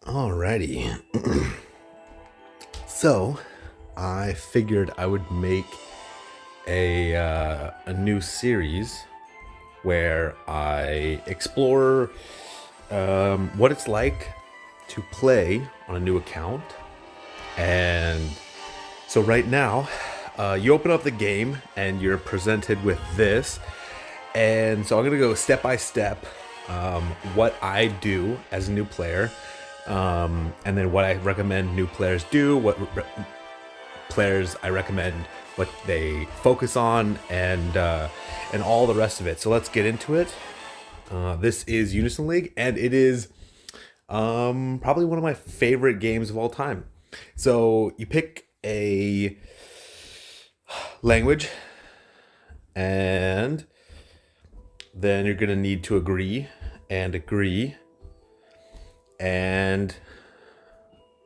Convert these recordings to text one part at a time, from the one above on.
Alrighty. So, I figured I would make a new series where I explore what it's like to play on a new account. And so right now, you open up the game and you're presented with this. And so I'm gonna go step by step, what I do as a new player, and then what I recommend new players do, players I recommend what they focus on, and all the rest of it. So let's get into it. This is Unison League, and it is probably one of my favorite games of all time. So you pick a language, and then you're gonna need to agree, and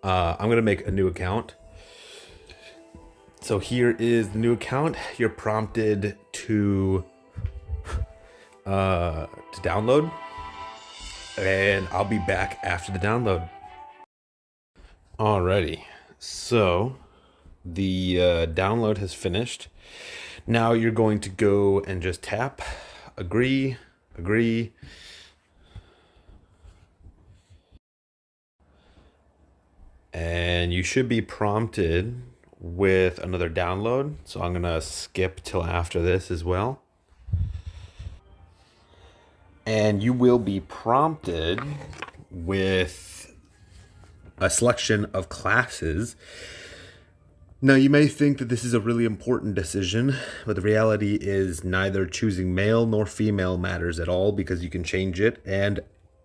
I'm gonna make a new account. So here is the new account. You're prompted to download, and I'll be back after the download. Alrighty, so the download has finished. Now you're going to go and just tap agree, and you should be prompted with another download. So I'm gonna skip till after this as well. And you will be prompted with a selection of classes. Now, you may think that this is a really important decision, but the reality is neither choosing male nor female matters at all, because you can change it, and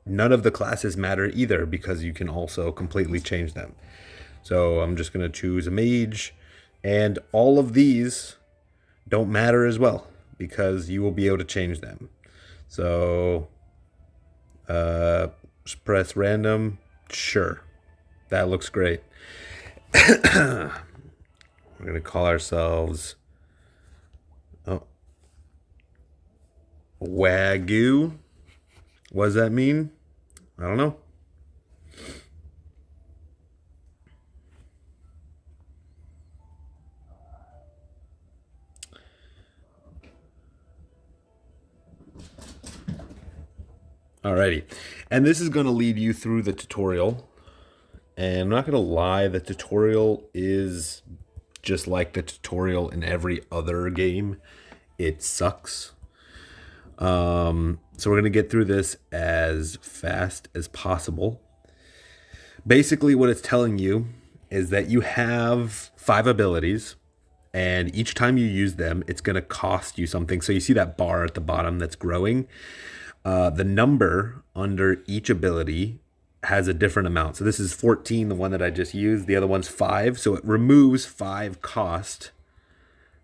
none of the classes matter either, because you can also completely change them. So I'm just going to choose a mage, and all of these don't matter as well, because you will be able to change them. So just press random. Sure, that looks great. We're going to call ourselves Wagoo. What does that mean? I don't know. Alrighty. And this is going to lead you through the tutorial. And I'm not going to lie, the tutorial is just like the tutorial in every other game. It sucks. So we're going to get through this as fast as possible. Basically, what it's telling you is that you have 5 abilities, and each time you use them, it's going to cost you something. So you see that bar at the bottom that's growing. The number under each ability has a different amount. So this is 14, the one that I just used. The other one's 5. So it removes 5 cost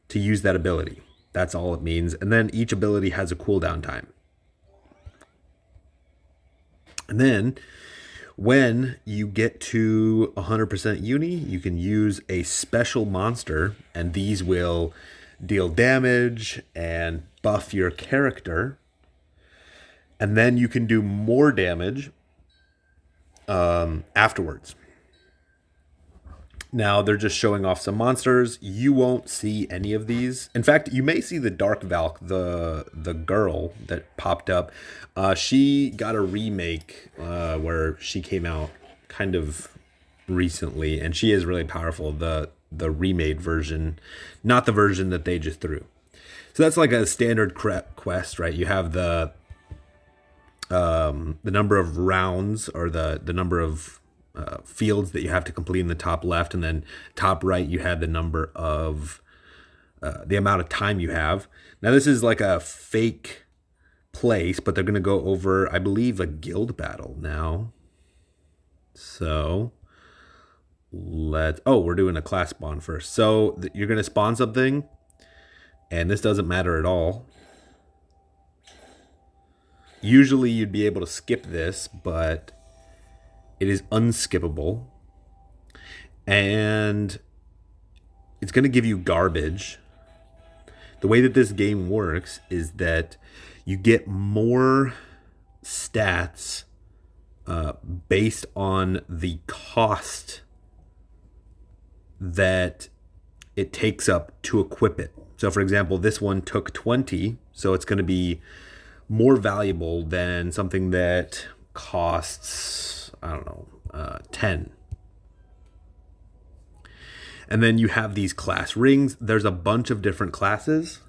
to use that ability. That's all it means. And then each ability has a cooldown time. And then when you get to 100% uni, you can use a special monster, and these will deal damage and buff your character. And then you can do more damage afterwards. Now they're just showing off some monsters. You won't see any of these. In fact, you may see the Dark Valk, the girl that popped up. She got a remake where she came out kind of recently, and she is really powerful. The remade version, not the version that they just threw. So that's like a standard quest, right? You have the number of rounds, or the number of fields that you have to complete in the top left, and then top right you have the number of the amount of time you have. Now this is like a fake place, but they're going to go over, I believe, a guild battle now. So we're doing a class spawn first. So you're going to spawn something, and this doesn't matter at all. Usually you'd be able to skip this, but it is unskippable. And it's going to give you garbage. The way that this game works is that you get more stats based on the cost that it takes up to equip it. So, for example, this one took 20, so it's going to be more valuable than something that costs, I don't know, 10. And then you have these class rings. There's a bunch of different classes.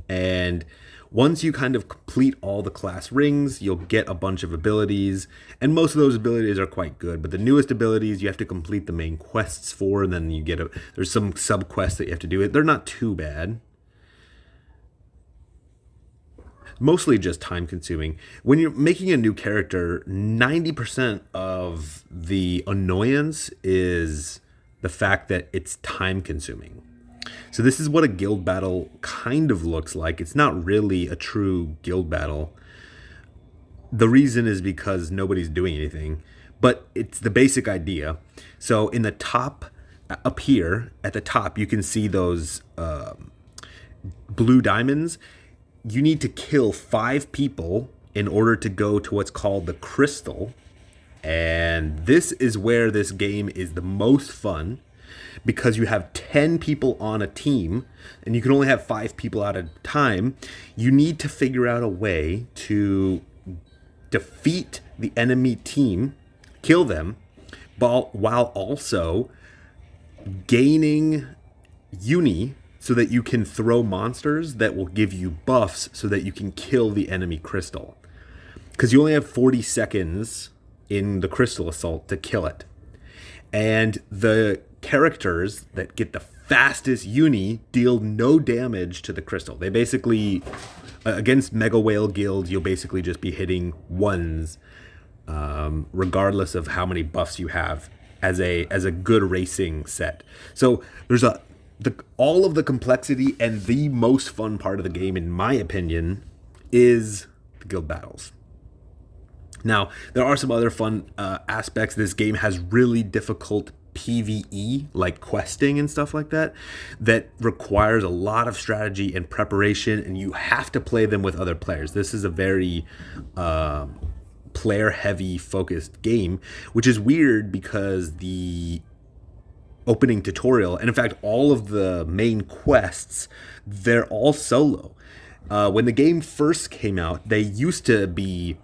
And once you kind of complete all the class rings, you'll get a bunch of abilities. And most of those abilities are quite good. But the newest abilities, you have to complete the main quests for. And then you get there's some sub quests that you have to do. They're not too bad. Mostly just time consuming. When you're making a new character, 90% of the annoyance is the fact that it's time consuming. So this is what a guild battle kind of looks like. It's not really a true guild battle. The reason is because nobody's doing anything, but it's the basic idea. So in the top, up here at the top, you can see those blue diamonds. You need to kill 5 people in order to go to what's called the crystal. And this is where this game is the most fun, because you have 10 people on a team and you can only have 5 people at a time. You need to figure out a way to defeat the enemy team, kill them, while also gaining uni so that you can throw monsters that will give you buffs so that you can kill the enemy crystal. Because you only have 40 seconds in the crystal assault to kill it. And the characters that get the fastest uni deal no damage to the crystal. They basically, against Mega Whale guilds, you'll basically just be hitting ones, regardless of how many buffs you have as a good racing set. So there's all of the complexity, and the most fun part of the game, in my opinion, is the guild battles. Now, there are some other fun aspects. This game has really difficult PvE, like questing and stuff like that, that requires a lot of strategy and preparation, and you have to play them with other players. This is a very player-heavy focused game, which is weird because the opening tutorial, and in fact all of the main quests, they're all solo. When the game first came out, they used to be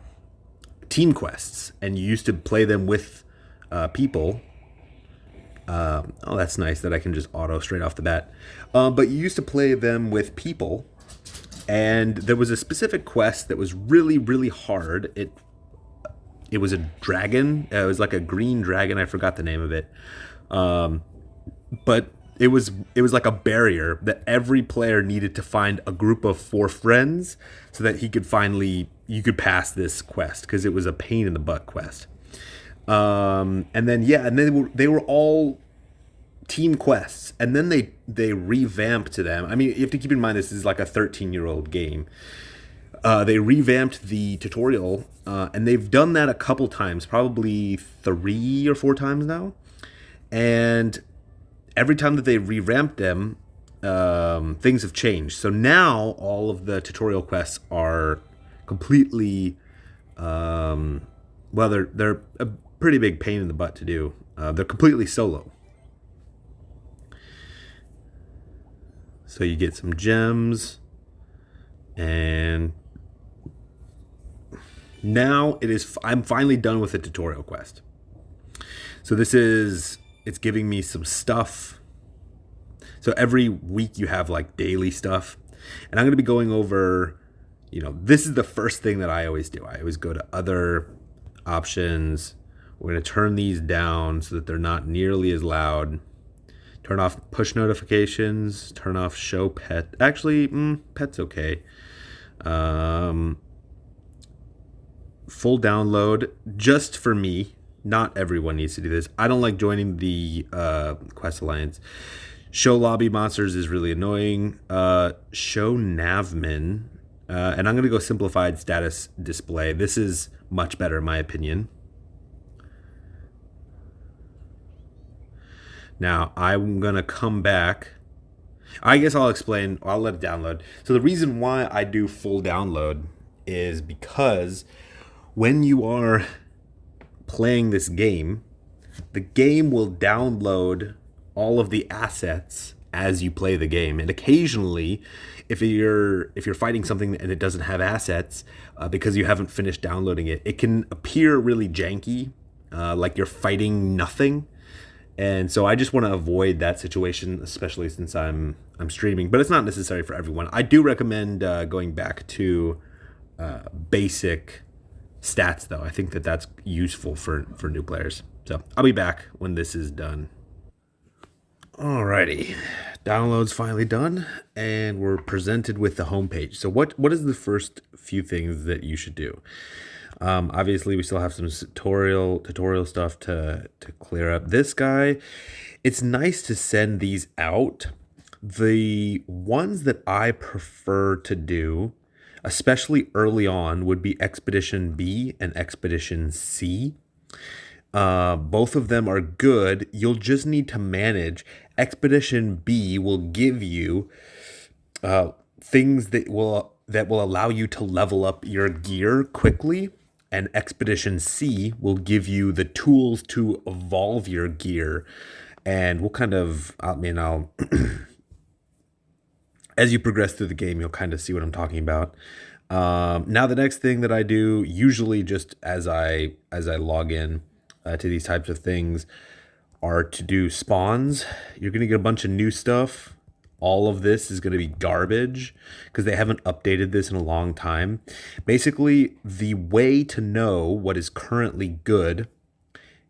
team quests, and you used to play them with people. Oh, that's nice that I can just auto straight off the bat. But you used to play them with people, and there was a specific quest that was really, really hard. It was a dragon. It was like a green dragon. I forgot the name of it. But it was like a barrier that every player needed to find a group of 4 friends so that you could pass this quest, because it was a pain in the butt quest. And then they were all team quests, and then they revamped to them. I mean, you have to keep in mind this is like a 13-year-old game. They revamped the tutorial, and they've done that a couple times, probably 3 or 4 times now. And every time that they revamped them, things have changed. So now all of the tutorial quests are completely, they're a pretty big pain in the butt to do. They're completely solo. So you get some gems, and now I'm finally done with the tutorial quest. So it's giving me some stuff. So every week you have like daily stuff, and I'm going to be going over, this is the first thing that I always do. I always go to other options. We're going to turn these down so that they're not nearly as loud. Turn off push notifications, turn off show pet. Actually, pet's okay. Full download, just for me. Not everyone needs to do this. I don't like joining the Quest Alliance. Show lobby monsters is really annoying. Show navmen. And I'm going to go simplified status display. This is much better in my opinion. Now, I'm going to come back. I guess I'll explain. I'll let it download. So the reason why I do full download is because when you are playing this game, the game will download all of the assets as you play the game. And occasionally, if you're fighting something and it doesn't have assets because you haven't finished downloading it, it can appear really janky, like you're fighting nothing. And so I just want to avoid that situation, especially since I'm streaming. But it's not necessary for everyone. I do recommend going back to basic stats, though. I think that that's useful for new players. So I'll be back when this is done. Alrighty, download's finally done, and we're presented with the homepage. So what is the first few things that you should do? Obviously, we still have some tutorial stuff to clear up. This guy, it's nice to send these out. The ones that I prefer to do, especially early on, would be Expedition B and Expedition C. Both of them are good. You'll just need to manage. Expedition B will give you things that will allow you to level up your gear quickly, and Expedition C will give you the tools to evolve your gear. And we'll kind of, I'll as you progress through the game, you'll kind of see what I'm talking about. Now, the next thing that I do, usually just as I log in to these types of things, are to do spawns. You're going to get a bunch of new stuff. All of this is going to be garbage because they haven't updated this in a long time. Basically, the way to know what is currently good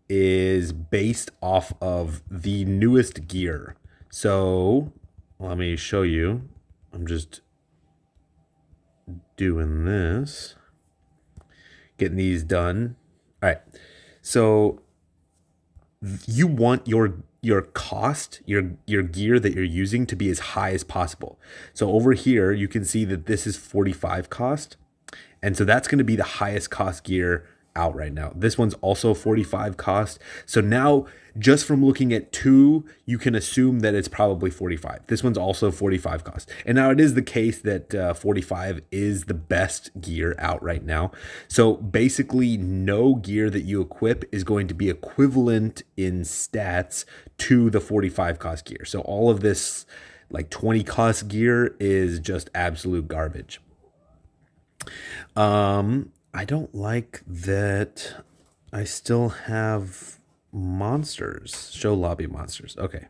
is based off of the newest gear. So let me show you. I'm just doing this, getting these done. All right. So you want your cost, your gear that you're using to be as high as possible. So over here, you can see that this is 45 cost. And so that's going to be the highest cost gear out right now. This one's also 45 cost. So now just from looking at two, you can assume that it's probably 45. This one's also 45 cost. And now it is the case that 45 is the best gear out right now. So basically no gear that you equip is going to be equivalent in stats to the 45 cost gear. So all of this like 20 cost gear is just absolute garbage. I don't like that I still have monsters. Show lobby monsters. Okay.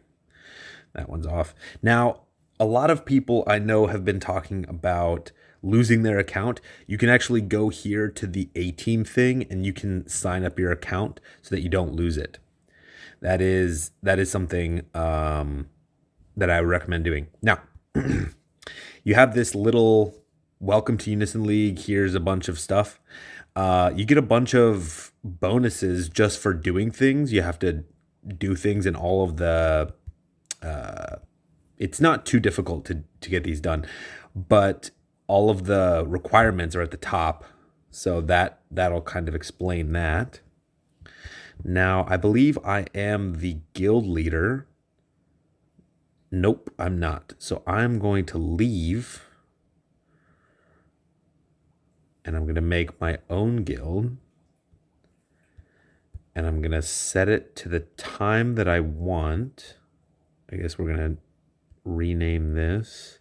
That one's off. Now, a lot of people I know have been talking about losing their account. You can actually go here to the A-Team thing and you can sign up your account so that you don't lose it. That is something that I recommend doing. Now, you have this little welcome to Unison League. Here's a bunch of stuff. You get a bunch of bonuses just for doing things. You have to do things in all of the... it's not too difficult to get these done, but all of the requirements are at the top. So that'll kind of explain that. Now, I believe I am the guild leader. Nope, I'm not. So I'm going to leave. And I'm going to make my own guild. And I'm going to set it to the time that I want. I guess we're going to rename this.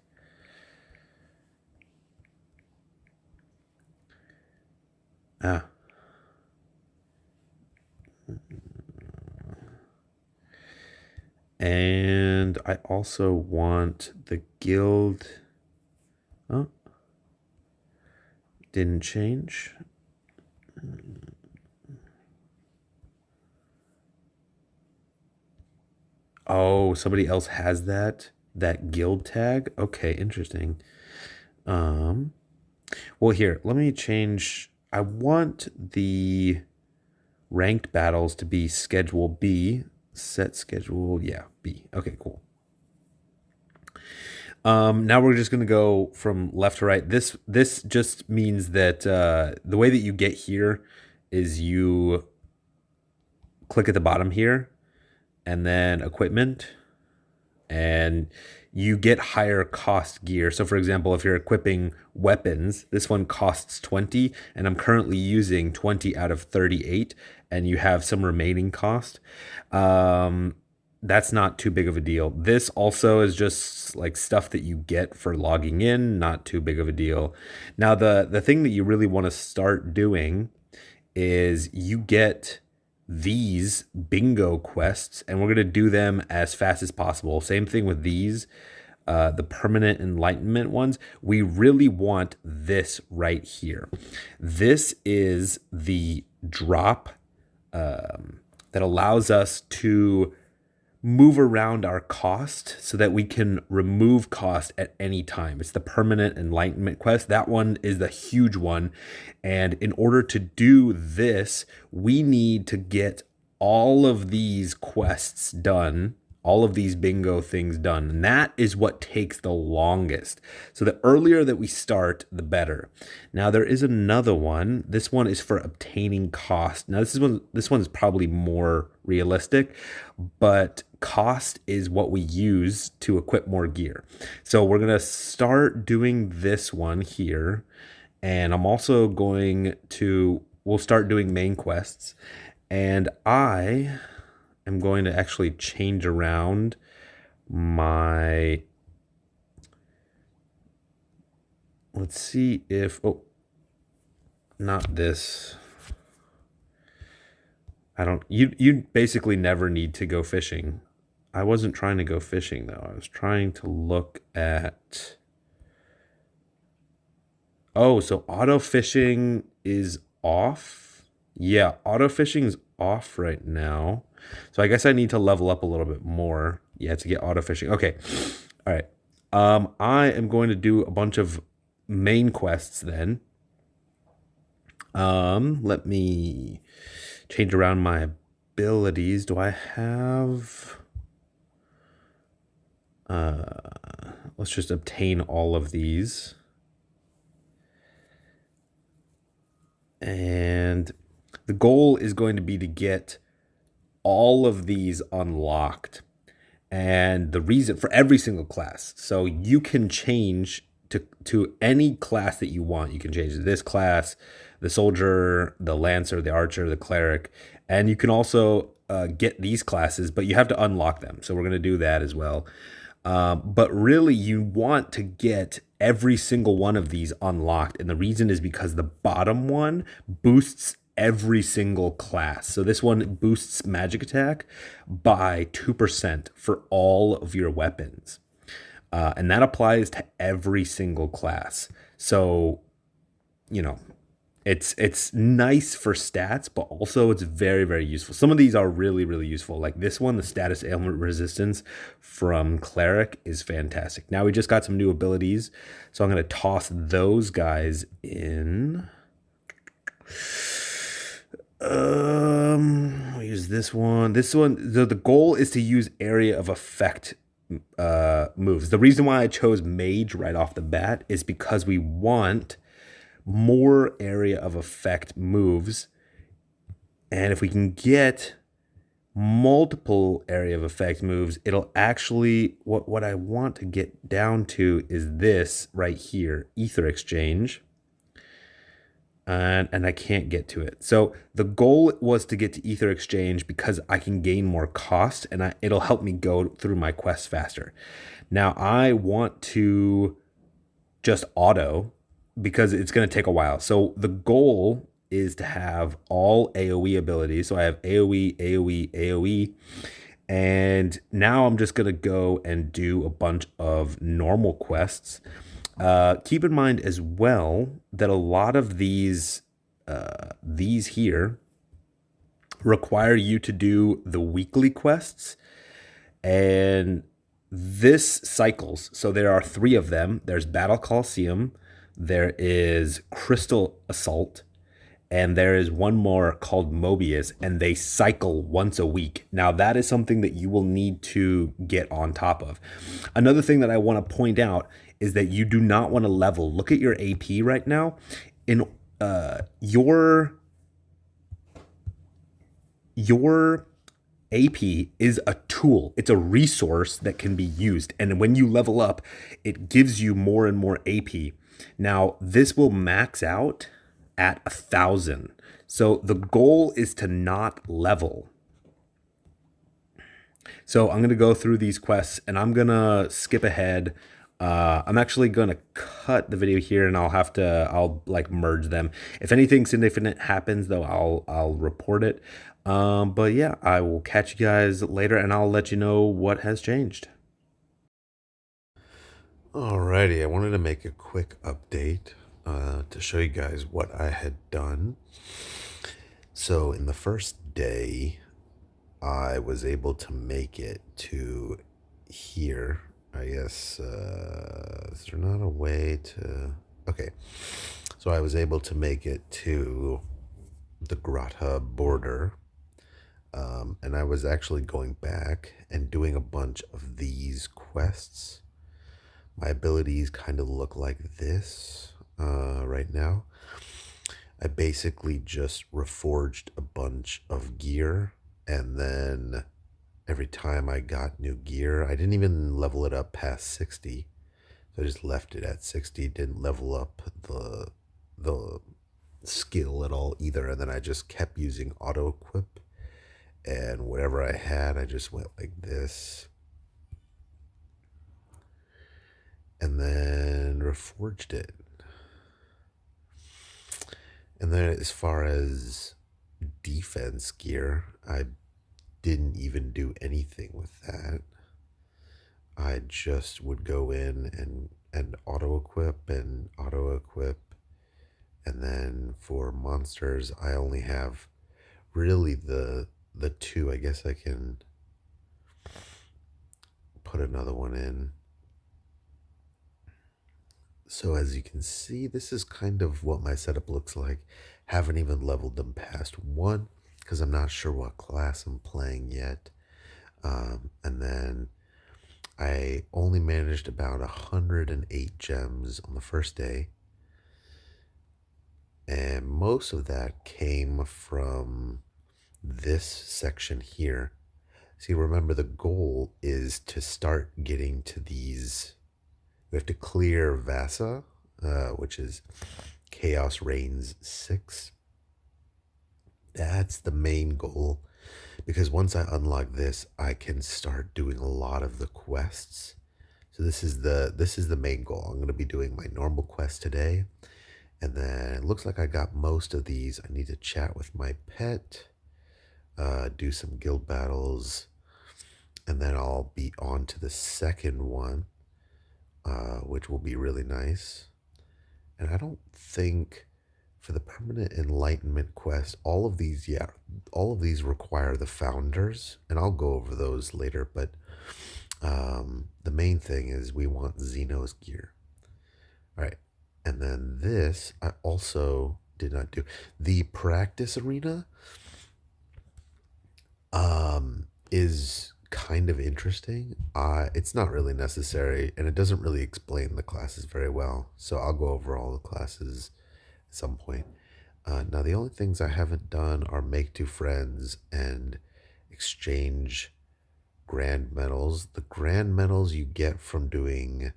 And I also want the guild. Oh. Didn't change. Oh, somebody else has that guild tag. Okay, interesting. Well, here, let me change. I want the ranked battles to be schedule B. Set schedule, yeah, B. Okay, cool. Now we're just going to go from left to right. This just means that the way that you get here is you click at the bottom here and then equipment. and you get higher cost gear. So for example, if you're equipping weapons, this one costs 20 and I'm currently using 20 out of 38 and you have some remaining cost. That's not too big of a deal. This also is just like stuff that you get for logging in, not too big of a deal. Now the thing that you really want to start doing is you get these bingo quests, and we're going to do them as fast as possible. Same thing with these, the permanent enlightenment ones. We really want this right here. This is the drop that allows us to move around our cost so that we can remove cost at any time. It's the permanent enlightenment quest. That one is the huge one. And in order to do this, we need to get all of these quests done, all of these bingo things done. And that is what takes the longest. So the earlier that we start, the better. Now there is another one. This one is for obtaining cost. Now this one is probably more realistic, but cost is what we use to equip more gear. So we're going to start doing this one here. And I'm also we'll start doing main quests. And I am going to actually change around my, let's see if, not this. You basically never need to go fishing. I wasn't trying to go fishing though. I was trying to look at, so auto fishing is off. Yeah, auto fishing is off right now. So I guess I need to level up a little bit more. Yeah, to get auto fishing. Okay. All right. I am going to do a bunch of main quests then. Let me change around my abilities. Do I have... let's just obtain all of these. And the goal is going to be to get all of these unlocked. And the reason for every single class. So you can change to any class that you want. You can change this class, the soldier, the lancer, the archer, the cleric. And you can also get these classes, but you have to unlock them. So we're going to do that as well. But really, you want to get every single one of these unlocked. And the reason is because the bottom one boosts every single class. So this one boosts magic attack by 2% for all of your weapons. And that applies to every single class. So, it's nice for stats, but also it's very, very useful. Some of these are really, really useful. Like this one, the status ailment resistance from cleric is fantastic. Now we just got some new abilities. So I'm going to toss those guys in. We use this one. The goal is to use area of effect moves. The reason why I chose mage right off the bat is because we want more area of effect moves. And if we can get multiple area of effect moves, it'll actually, what I want to get down to is this right here, ether exchange. And I can't get to it. So the goal was to get to ether exchange because I can gain more cost and it'll help me go through my quests faster. Now I want to just auto because it's going to take a while. So the goal is to have all AoE abilities. So I have AoE, AoE, AoE. And now I'm just going to go and do a bunch of normal quests. Keep in mind as well that a lot of these here require you to do the weekly quests, and this cycles. So there are 3 of them. There's Battle Coliseum, there is Crystal Assault, and there is one more called Mobius, and they cycle once a week. Now that is something that you will need to get on top of. Another thing that I want to point out is that you do not want to level. Look at your AP right now. In your AP is a tool. It's a resource that can be used. And when you level up, it gives you more and more AP. Now, this will max out at 1,000. So the goal is to not level. So I'm going to go through these quests and I'm going to skip ahead. I'm actually going to cut the video here and I'll like merge them. If anything significant happens though, I'll report it. But yeah, I will catch you guys later and I'll let you know what has changed. Alrighty, I wanted to make a quick update to show you guys what I had done. So in the first day, I was able to make it to here. I guess, is there not a way to... Okay, so I was able to make it to the Grotha border. And I was actually going back and doing a bunch of these quests. My abilities kind of look like this right now. I basically just reforged a bunch of gear, and then every time I got new gear, I didn't even level it up past 60. So I just left it at 60, didn't level up the skill at all either, and then I just kept using auto equip, and whatever I had, I just went like this. And then reforged it. And then as far as defense gear, I didn't even do anything with that. I just would go in and auto equip and auto equip. And then for monsters, I only have really the two. I guess I can put another one in. So as you can see, this is kind of what my setup looks like. Haven't even leveled them past 1 because I'm not sure what class I'm playing yet. And then I only managed about 108 gems on the first day. And most of that came from this section here. See, remember the goal is to start getting to these. We have to clear Vasa, which is Chaos Reigns 6. That's the main goal, because once I unlock this, I can start doing a lot of the quests. So this is the main goal. I'm going to be doing my normal quest today, and then it looks like I got most of these. I need to chat with my pet, do some guild battles, and then I'll be on to the second one, which will be really nice. And I don't think for the permanent enlightenment quest, all of these require the founders, and I'll go over those later. But the main thing is we want Xeno's gear. All right, and then this I also did not do. The practice arena is kind of interesting. It's not really necessary, and it doesn't really explain the classes very well. So I'll go over all the classes at some point. Now, the only things I haven't done are make two friends and exchange grand medals. The grand medals you get from doing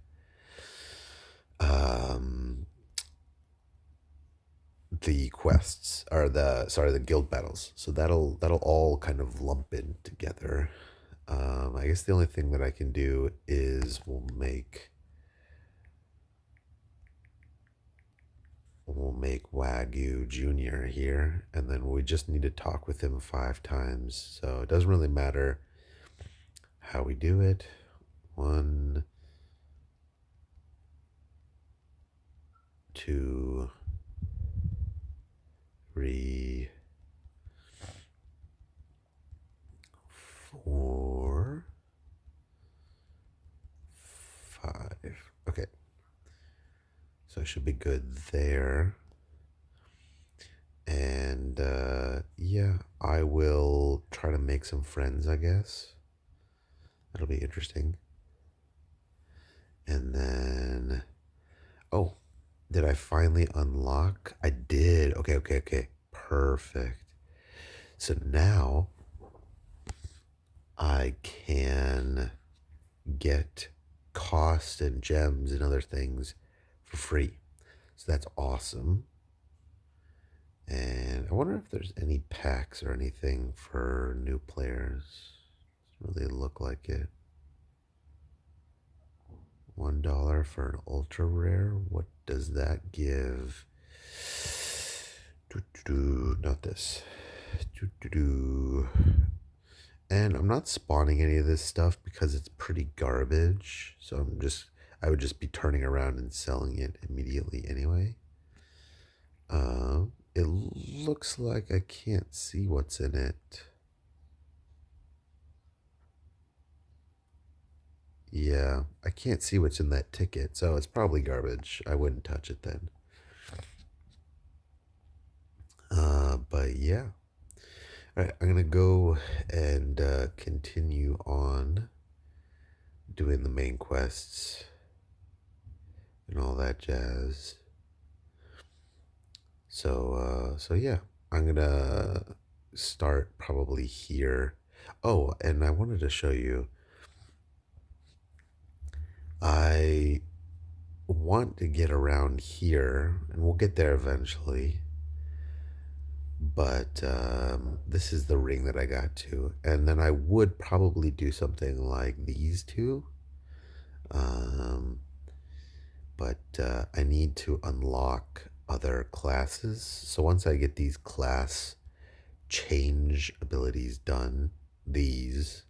the quests, or the guild battles. So that'll all kind of lump in together. I guess the only thing that I can do is we'll make Wagoo Jr. here, and then we just need to talk with him 5 times. So it doesn't really matter how we do it. 1, 2, 3, 4, 5. Okay. So I should be good there. And yeah, I will try to make some friends, I guess. That'll be interesting. And then, oh, did I finally unlock? I did. Okay. Perfect. So now I can get cost and gems and other things for free. So that's awesome. And I wonder if there's any packs or anything for new players. Doesn't really look like it. $1 for an ultra rare. What does that give? Not this. And I'm not spawning any of this stuff because it's pretty garbage. So I would just be turning around and selling it immediately anyway. It looks like I can't see what's in it. Yeah, I can't see what's in that ticket, so it's probably garbage. I wouldn't touch it then. But yeah. All right, I'm gonna go and continue on doing the main quests and all that jazz. So yeah, I'm gonna start probably here. Oh, and I wanted to show you. I want to get around here, and we'll get there eventually. But this is the ring that I got to, and then I would probably do something like these two. Um, but I need to unlock other classes. So once I get these class change abilities done, these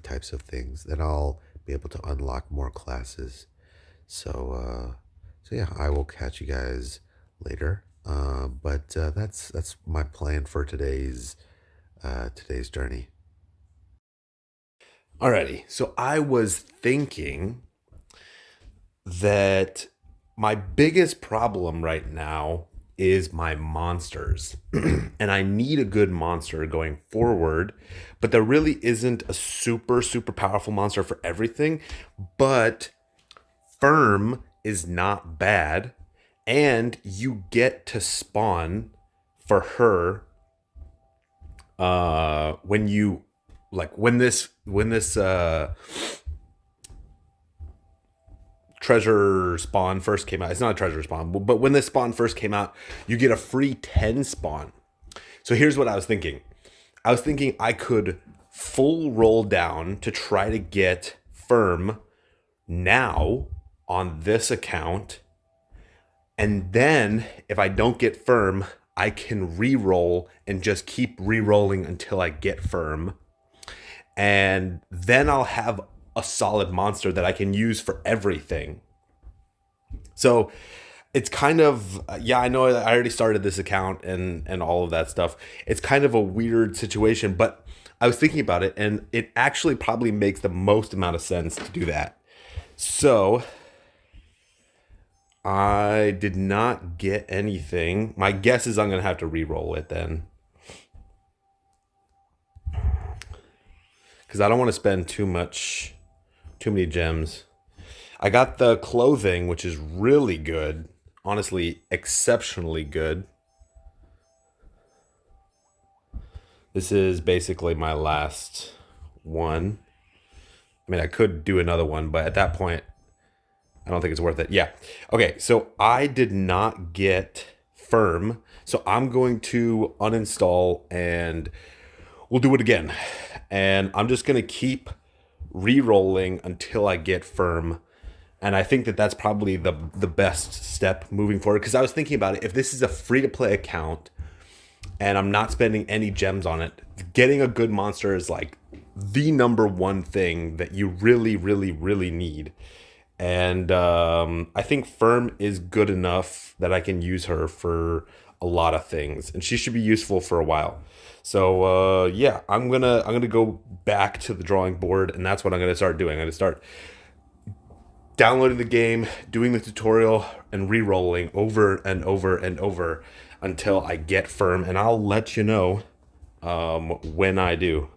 types of things, then I'll be able to unlock more classes. So yeah, I will catch you guys later. But that's my plan for today's journey. Alrighty, so I was thinking that my biggest problem right now is my monsters. And I need a good monster going forward, but there really isn't a super powerful monster for everything. But Firm is not bad, and you get to spawn for her when you like when this treasure spawn first came out. It's not a treasure spawn, but when this spawn first came out, you get a free 10 spawn. So here's what I was thinking. I was thinking I could full roll down to try to get Firm now on this account. And then if I don't get Firm, I can re-roll and just keep re-rolling until I get Firm. And then I'll have a solid monster that I can use for everything. So it's kind of, yeah, I know I already started this account and all of that stuff. It's kind of a weird situation, but I was thinking about it, and it actually probably makes the most amount of sense to do that. So I did not get anything. My guess is I'm going to have to re-roll it then, because I don't want to spend too many gems. I got the clothing, which is really good. Honestly, exceptionally good. This is basically my last one. I mean, I could do another one, but at that point, I don't think it's worth it. Yeah. Okay, so I did not get Firm, so I'm going to uninstall and we'll do it again. And I'm just going to keep re-rolling until I get Firm. And I think that that's probably the best step moving forward, because I was thinking about it. If this is a free-to-play account and I'm not spending any gems on it, getting a good monster is like the number one thing that you really need. And I think Firm is good enough that I can use her for a lot of things, and she should be useful for a while. So yeah, I'm gonna go back to the drawing board, and that's what I'm gonna start doing. I'm gonna start downloading the game, doing the tutorial, and re-rolling over and over and over until I get Firm, and I'll let you know when I do.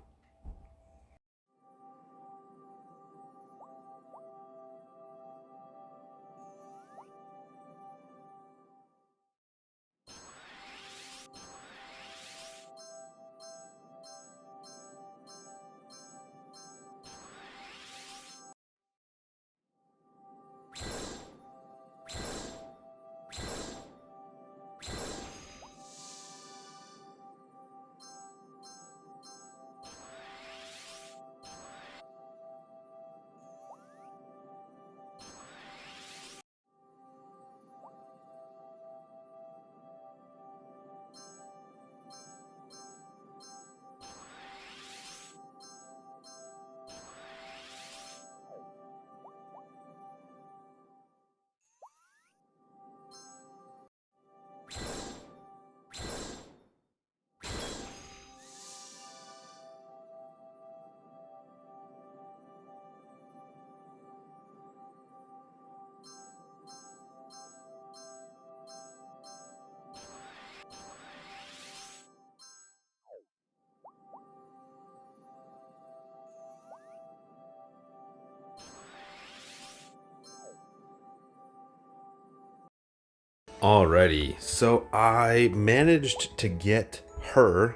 Alrighty, so I managed to get her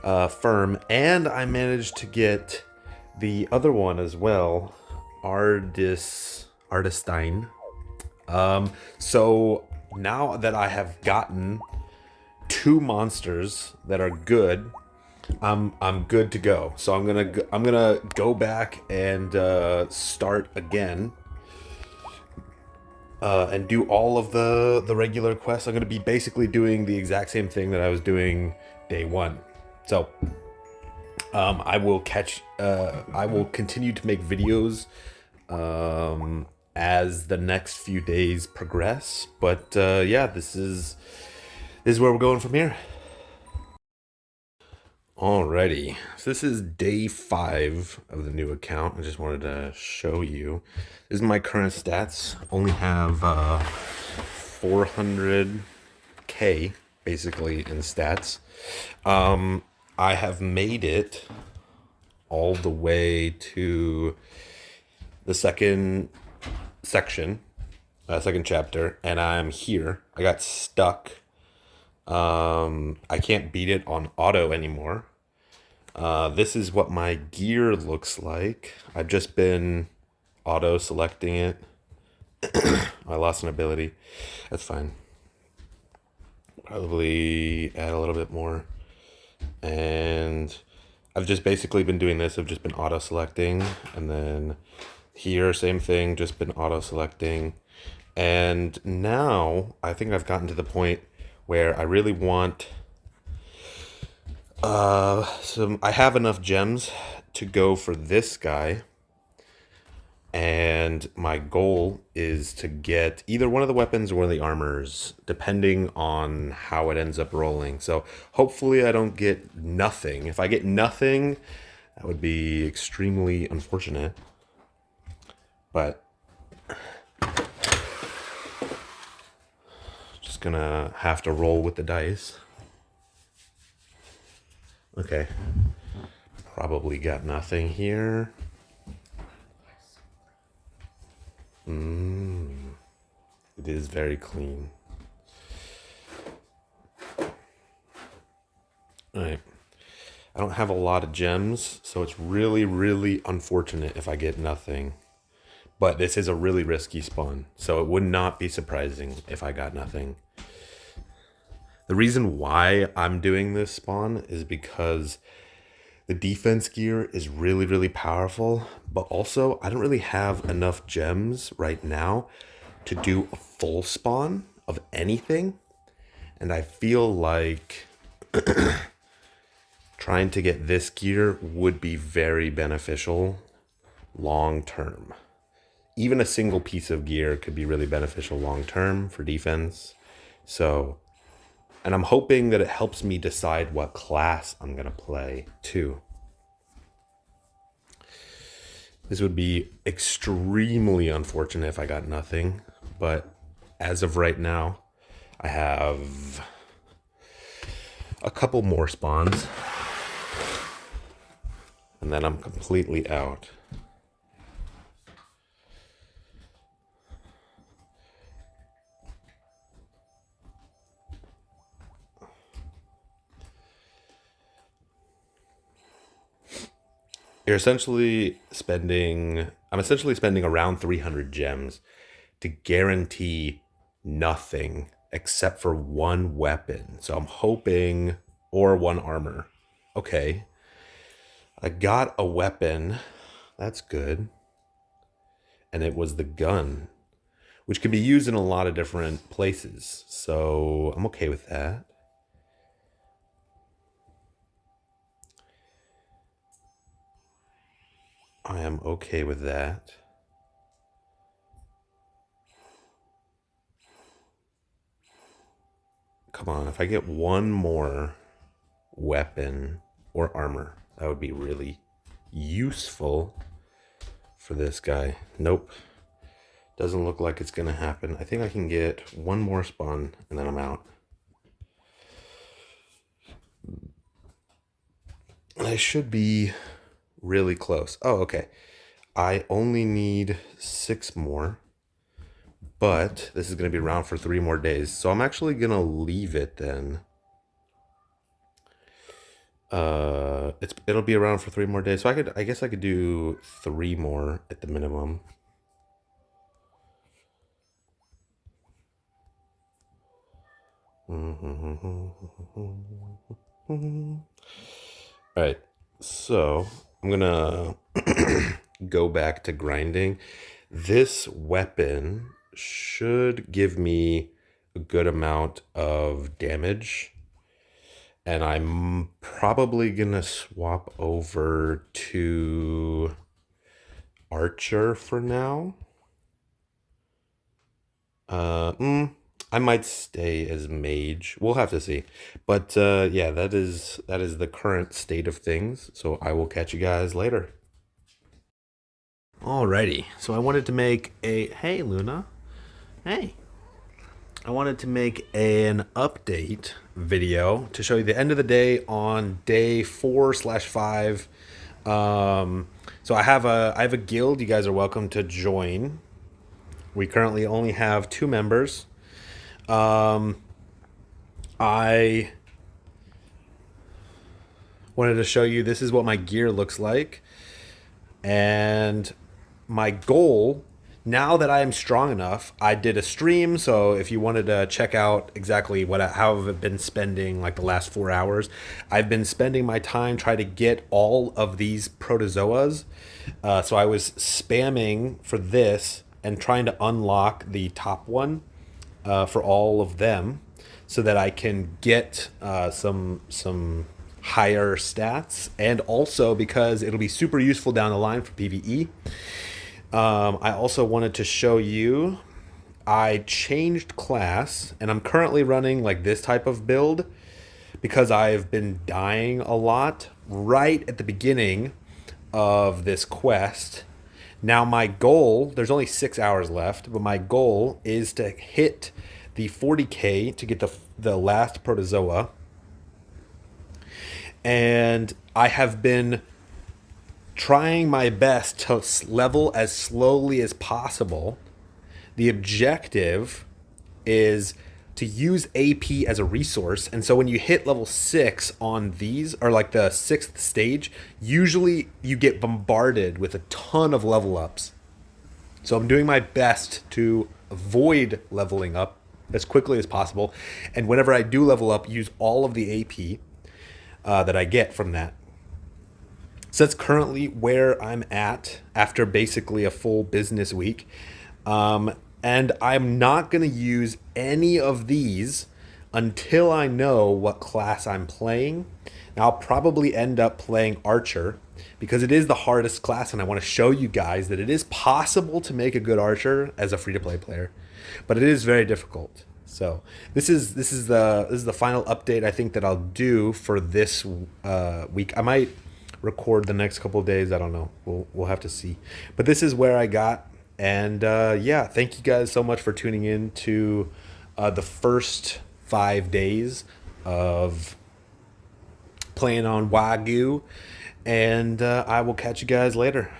firm, and I managed to get the other one as well, Artistine. So now that I have gotten two monsters that are good, I'm good to go. So I'm gonna go back and start again. And do all of the regular quests. I'm going to be basically doing the exact same thing that I was doing day one. So I will continue to make videos as the next few days progress. But yeah, this is where we're going from here. Alrighty, so this is day 5 of the new account. I just wanted to show you. This is my current stats. Only have 400k basically in stats. I have made it all the way to the second section, second chapter, and I'm here. I got stuck. I can't beat it on auto anymore. This is what my gear looks like. I've just been auto selecting it. I lost an ability. That's fine. Probably add a little bit more. And I've just basically been doing this. I've just been auto selecting, and then here, same thing, just been auto selecting. And now I think I've gotten to the point where I really want I have enough gems to go for this guy, and my goal is to get either one of the weapons or one of the armors, depending on how it ends up rolling. So hopefully I don't get nothing. If I get nothing, that would be extremely unfortunate, but just gonna have to roll with the dice. Okay, probably got nothing here. It is very clean. Alright, I don't have a lot of gems, so it's really, really unfortunate if I get nothing. But this is a really risky spawn, so it would not be surprising if I got nothing. The reason why I'm doing this spawn is because the defense gear is really, really powerful, but also I don't really have enough gems right now to do a full spawn of anything. And I feel like trying to get this gear would be very beneficial long term. Even a single piece of gear could be really beneficial long term for defense. So, and I'm hoping that it helps me decide what class I'm going to play too. This would be extremely unfortunate if I got nothing, but as of right now, I have a couple more spawns, and then I'm completely out. I'm essentially spending around 300 gems to guarantee nothing except for one weapon. So I'm hoping, or one armor. Okay. I got a weapon. That's good. And it was the gun, which can be used in a lot of different places. So I'm okay with that. I am okay with that. Come on, if I get one more weapon or armor, that would be really useful for this guy. Nope. Doesn't look like it's gonna happen. I think I can get one more spawn and then I'm out. I should be really close. Oh, okay. I only need 6 more, but this is going to be around for 3 more days. So I'm actually going to leave it then. It'll be around for 3 more days. So I guess I could do 3 more at the minimum. All right. So I'm gonna go back to grinding. This weapon should give me a good amount of damage. And I'm probably gonna swap over to Archer for now. I might stay as Mage. We'll have to see. But yeah, that is the current state of things. So I will catch you guys later. Alrighty. So I wanted to make a hey Luna. Hey. I wanted to make an update video to show you the end of the day on day 4/5. So I have a guild. You guys are welcome to join. We currently only have 2 members. I wanted to show you this is what my gear looks like, and my goal. Now that I am strong enough, I did a stream, so if you wanted to check out exactly how I've been spending like the last 4 hours, I've been spending my time trying to get all of these protozoas. So I was spamming for this and trying to unlock the top one for all of them so that I can get some higher stats, and also because it'll be super useful down the line for PvE. I also wanted to show you, I changed class, and I'm currently running like this type of build because I've been dying a lot right at the beginning of this quest. Now my goal, there's only 6 hours left, but my goal is to hit the 40k to get the last protozoa. And I have been trying my best to level as slowly as possible. The objective is to use AP as a resource. And so when you hit level 6 on these, or like the 6th stage, usually you get bombarded with a ton of level ups. So I'm doing my best to avoid leveling up as quickly as possible. And whenever I do level up, use all of the AP that I get from that. So that's currently where I'm at after basically a full business week. And I'm not going to use any of these until I know what class I'm playing. Now, I'll probably end up playing Archer because it is the hardest class, and I want to show you guys that it is possible to make a good Archer as a free-to-play player, but it is very difficult. So this is the final update I think that I'll do for this week. I might record the next couple of days. I don't know. We'll have to see. But this is where I got. And yeah, thank you guys so much for tuning in to the first 5 days of playing on Wagoo. And I will catch you guys later.